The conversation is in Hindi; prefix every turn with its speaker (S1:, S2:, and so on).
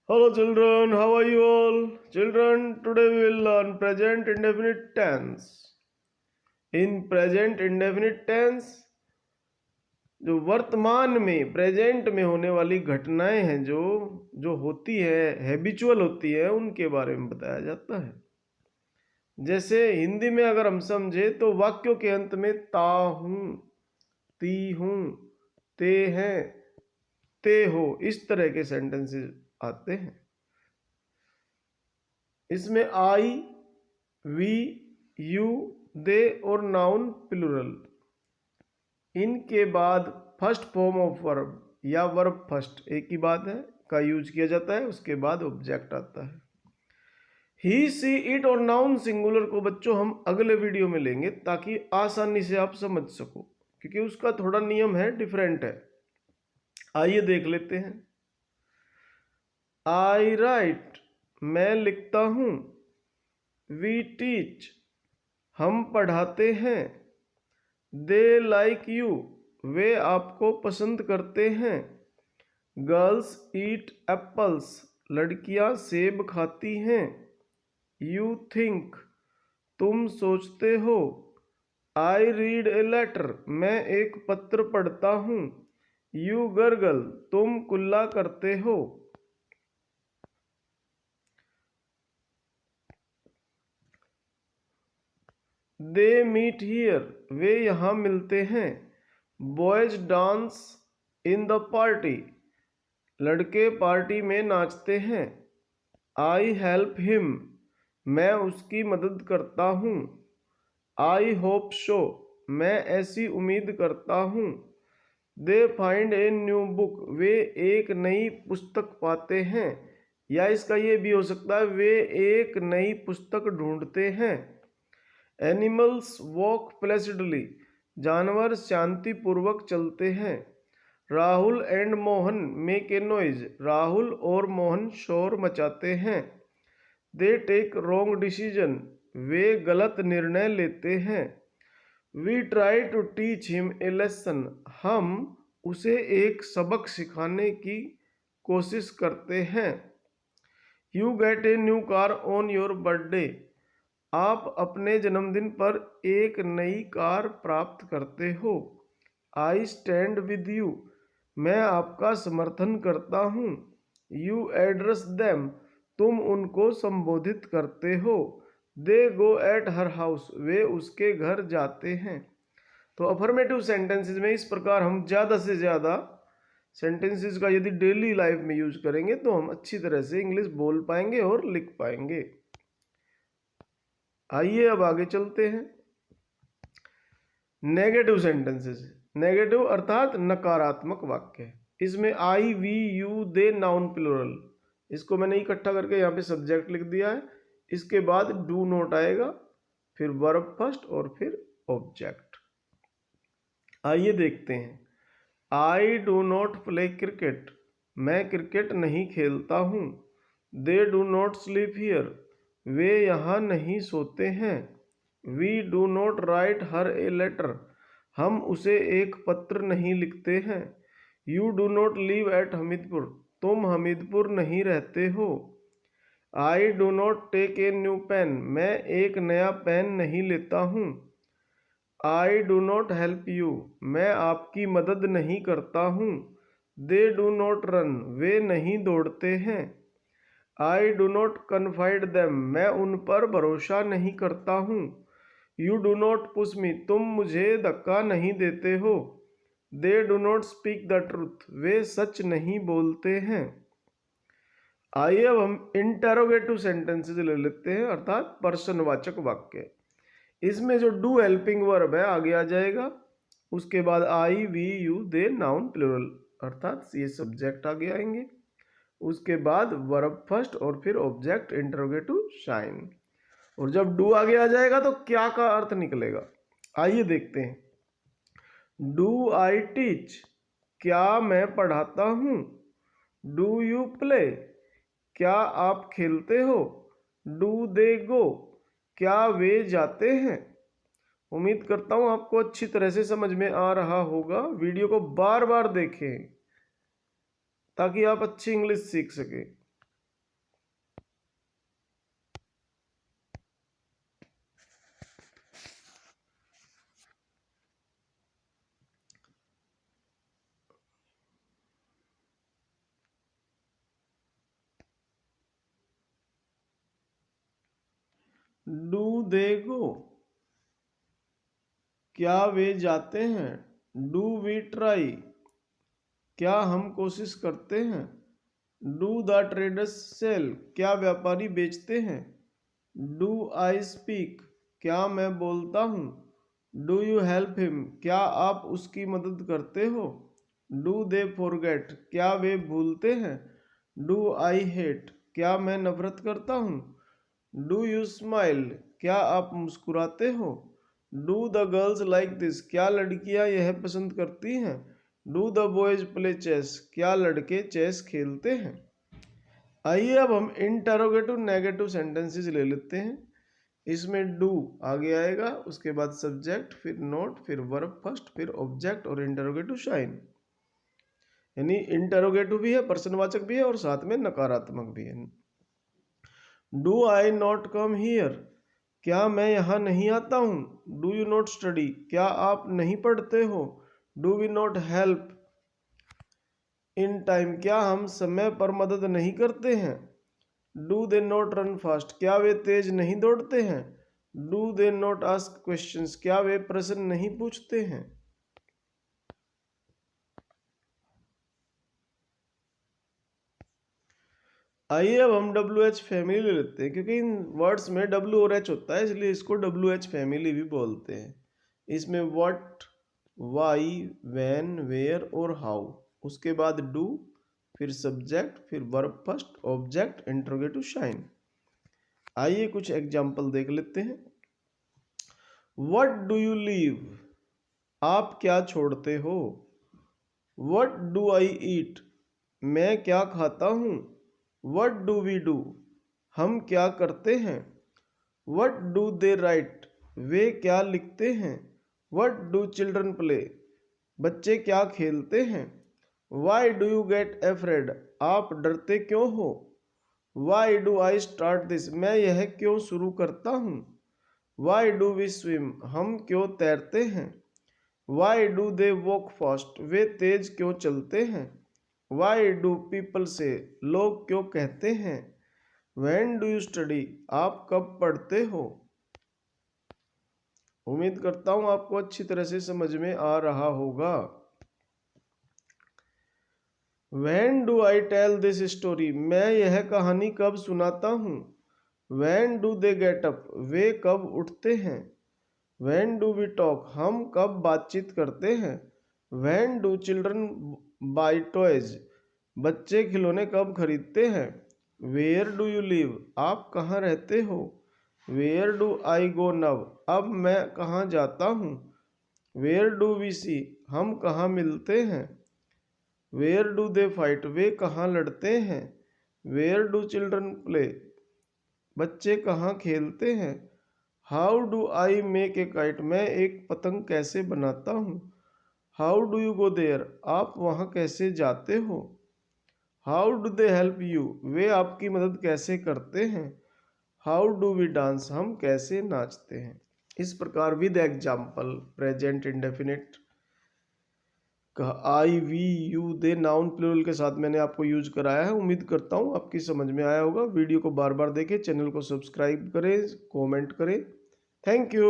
S1: Hello children, how are you all? Children, today we will learn present indefinite tense. In present indefinite tense, जो वर्तमान में प्रेजेंट में होने वाली घटनाएं हैं जो जो होती है हैबिचुअल होती है उनके बारे में बताया जाता है। जैसे हिंदी में अगर हम समझे तो वाक्यों के अंत में ता हूं, ती हूं, ते हैं, ते हो, इस तरह के सेंटेंसेस आते हैं। इसमें आई, वी, यू, दे और नाउन प्लूरल, इनके बाद फर्स्ट फॉर्म ऑफ वर्ब या वर्ब फर्स्ट एक ही बात है का यूज किया जाता है, उसके बाद ऑब्जेक्ट आता है। ही, सी, इट और नाउन सिंगुलर को बच्चों हम अगले वीडियो में लेंगे ताकि आसानी से आप समझ सको, क्योंकि उसका थोड़ा नियम है, डिफरेंट है। आइए देख लेते हैं। आई राइट, मैं लिखता हूं। वी टीच, हम पढ़ाते हैं। दे लाइक यू, वे आपको पसंद करते हैं। गर्ल्स ईट एप्पल्स, लड़कियां सेब खाती हैं। यू थिंक, तुम सोचते हो। आई रीड ए लेटर, मैं एक पत्र पढ़ता हूँ। यू गर्गल, तुम कुल्ला करते हो। दे मीट हियर, वे यहाँ मिलते हैं। Boys dance in the party, लड़के पार्टी में नाचते हैं। आई हेल्प हिम, मैं उसकी मदद करता हूँ। आई होप सो, मैं ऐसी उम्मीद करता हूँ। They find a new book, वे एक नई पुस्तक पाते हैं, या इसका ये भी हो सकता है वे एक नई पुस्तक ढूंढते हैं। एनिमल्स वॉक प्लेसिडली, जानवर शांतिपूर्वक चलते हैं। Rahul and Mohan make a noise, Rahul और मोहन शोर मचाते हैं। दे टेक रॉन्ग डिसीजन, वे गलत निर्णय लेते हैं। We try to teach him a lesson, हम उसे एक सबक सिखाने की कोशिश करते हैं। You get a new car on your birthday, आप अपने जन्मदिन पर एक नई कार प्राप्त करते हो। आई स्टैंड विद यू, मैं आपका समर्थन करता हूँ। यू एड्रेस देम, तुम उनको संबोधित करते हो। दे गो एट हर हाउस, वे उसके घर जाते हैं। तो अफर्मेटिव सेंटेंसेस में इस प्रकार हम ज़्यादा से ज़्यादा सेंटेंसेस का यदि डेली लाइफ में यूज करेंगे तो हम अच्छी तरह से इंग्लिश बोल पाएंगे और लिख पाएंगे। आइए अब आगे चलते हैं। नेगेटिव सेंटेंसेस, नेगेटिव अर्थात नकारात्मक वाक्य। इसमें I, we, you, they noun plural, इसको मैंने इकट्ठा करके यहाँ पे सब्जेक्ट लिख दिया है। इसके बाद डू नॉट आएगा, फिर वर्ब फर्स्ट और फिर ऑब्जेक्ट। आइए देखते हैं। I do not play cricket, मैं क्रिकेट नहीं खेलता हूँ। They do not sleep here, वे यहाँ नहीं सोते हैं। We do not write her a letter, हम उसे एक पत्र नहीं लिखते हैं। You do not live at Hamidpur, तुम हमीदपुर नहीं रहते हो। I do not take a new pen, मैं एक नया पेन नहीं लेता हूँ। I do not help you, मैं आपकी मदद नहीं करता हूँ। दे डू नॉट रन, वे नहीं दौड़ते हैं। I do not confide them, मैं उन पर भरोसा नहीं करता हूँ। You do not push me, तुम मुझे धक्का नहीं देते हो। They do not speak the truth, वे सच नहीं बोलते हैं। आइए अब हम इंटेरोगेटिव सेंटेंसेस ले लेते हैं, अर्थात प्रश्नवाचक वाक्य। इसमें जो डू हेल्पिंग वर्ब है आगे आ जाएगा, उसके बाद I, we, you, they noun plural, अर्थात ये सब्जेक्ट आगे आएंगे। उसके बाद वर्ब फर्स्ट और फिर ऑब्जेक्ट इंटरोगेटिव शाइन। और जब डू आगे आ जाएगा तो क्या का अर्थ निकलेगा, आइए देखते हैं। डू आई टीच, क्या मैं पढ़ाता हूँ। डू यू प्ले, क्या आप खेलते हो। डू दे गो, क्या वे जाते हैं। उम्मीद करता हूँ आपको अच्छी तरह से समझ में आ रहा होगा। वीडियो को बार बार देखें ताकि आप अच्छी इंग्लिश सीख सकें। डू दे गो, क्या वे जाते हैं। डू वी ट्राई, क्या हम कोशिश करते हैं। डू द ट्रेडर्स सेल, क्या व्यापारी बेचते हैं। डू आई स्पीक, क्या मैं बोलता हूँ। डू यू हेल्प हिम, क्या आप उसकी मदद करते हो। डू दे फॉरगेट, क्या वे भूलते हैं। डू आई हेट, क्या मैं नफरत करता हूँ। डू यू स्माइल, क्या आप मुस्कुराते हो। Do the girls like this, क्या लड़कियां यह पसंद करती हैं। Do the boys play chess, क्या लड़के चेस खेलते हैं। आइए अब हम इंटरोगेटिव नेगेटिव सेंटेंसेस ले लेते हैं। इसमें डू आगे आएगा, उसके बाद सब्जेक्ट, फिर नोट, फिर वर्ब फर्स्ट, फिर ऑब्जेक्ट और इंटरोगेटिव शाइन। यानी इंटरोगेटिव भी है, प्रश्नवाचक भी है और साथ में नकारात्मक भी है। Do I not come here, क्या मैं यहाँ नहीं आता हूँ। डू यू नॉट स्टडी, क्या आप नहीं पढ़ते हो। Do we not help in time, क्या हम समय पर मदद नहीं करते हैं। Do they not run fast, क्या वे तेज नहीं दौड़ते हैं। Do they not ask questions, क्या वे प्रश्न नहीं पूछते हैं। आइए अब हम डब्ल्यू एच फैमिली ले लेते हैं, क्योंकि इन वर्ड्स में डब्ल्यू और एच होता है, इसलिए इसको डब्ल्यू एच फैमिली भी बोलते हैं। इसमें व्हाट, वाई, व्हेन, वेयर और हाउ, उसके बाद डू, फिर सब्जेक्ट, फिर verb first, object, interrogative shine. आइए कुछ एग्जाम्पल देख लेते हैं। व्हाट डू यू लीव, आप क्या छोड़ते हो। व्हाट डू आई ईट, मैं क्या खाता हूँ। व्हाट डू वी डू, हम क्या करते हैं। व्हाट डू दे राइट, वे क्या लिखते हैं। व्हाट डू चिल्ड्रन प्ले, बच्चे क्या खेलते हैं। Why do you get afraid, आप डरते क्यों हो। Why do I start this, मैं यह क्यों शुरू करता हूँ। वाई डू वी स्विम, हम क्यों तैरते हैं। Why do they walk fast, वे तेज क्यों चलते हैं। वाई डू पीपल से, लोग क्यों कहते हैं। व्हेन डू यू स्टडी, आप कब पढ़ते हो। उम्मीद करता हूँ आपको अच्छी तरह से समझ में आ रहा होगा। When do I tell this story, मैं यह कहानी कब सुनाता हूँ। When do they get up, वे कब उठते हैं। व्हेन डू वी टॉक, हम कब बातचीत करते हैं। When do children buy toys, बच्चे खिलौने कब खरीदते हैं। वेयर डू यू लिव, आप कहाँ रहते हो। Where do I go now, अब मैं कहाँ जाता हूँ। वेयर डू वी सी, हम कहाँ मिलते हैं। वेयर डू दे फाइट, वे कहाँ लड़ते हैं। वेयर डू चिल्ड्रन प्ले, बच्चे कहाँ खेलते हैं। How do I make a kite, मैं एक पतंग कैसे बनाता हूँ। How do you go there, आप वहाँ कैसे जाते हो। How do they help you, वे आपकी मदद कैसे करते हैं। हाउ डू वी डांस, हम कैसे नाचते हैं। इस प्रकार विद एग्जाम्पल प्रेजेंट इंडेफिनिट का I we you they noun plural के साथ मैंने आपको यूज कराया है। उम्मीद करता हूँ आपकी समझ में आया होगा। वीडियो को बार बार देखें, चैनल को सब्सक्राइब करें, कमेंट करें। Thank you.